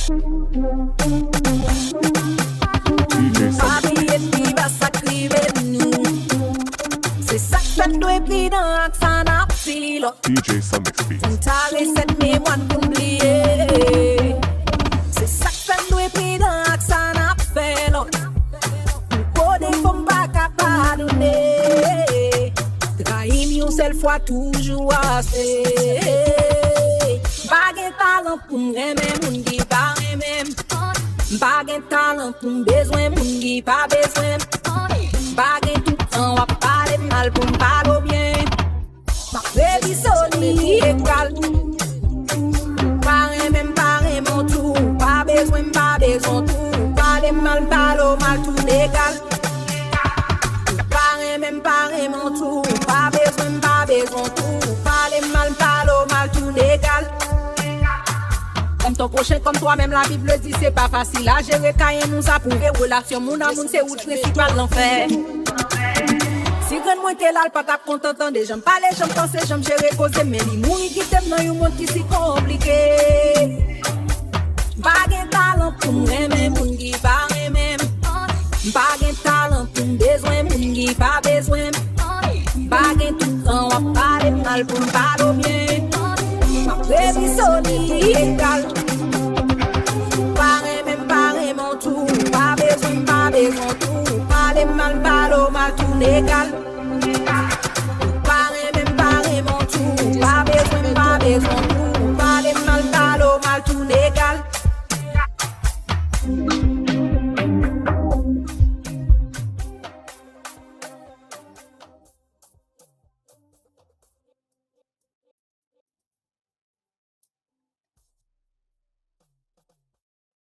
Papi et pi va s'akrive nou. Se sak fet dwe pi dan ak sa nap silot. DJ Sonic Speaks. Tale set me wan kumbliye. Se sak fet dwe pi dan ak sa nap felot. Kode fom pa kapadone. Trahim yon sel fwa toujou ase. Bagen talent pou m'reme moun ki pa remem. Bagen talent pou m'bezwen moun ki pa bezwen. Bagen tout an wap pale mal pou m'palo bien. Ma baby soli ekal. Pa remem tout. Pa bezwen tout. Pale mal palo mal tout legal. Pa remem tout. Pa bezwen tout. Pale mal palo mal tout legal. Comme ton prochain, comme toi-même, la Bible dit, c'est pas facile à gérer. Quand nous a prouvé, relation, mon amour, c'est où principal l'enfer. Si grand moi t'es là, pas t'as content des gens, pas les gens penser, j'aime gérer, causer, mais les mourir qui t'aiment dans un monde qui si compliqué. Pas talent pour m'aimer, moun qui pas aimer. Pas talent pour besoin, moun qui pas besoin. Pas tout temps, on va parler mal pour parler bien. Baby soli égal. Pare mon tout. Pas besoin tout. Parler mal, parler mal tout légal.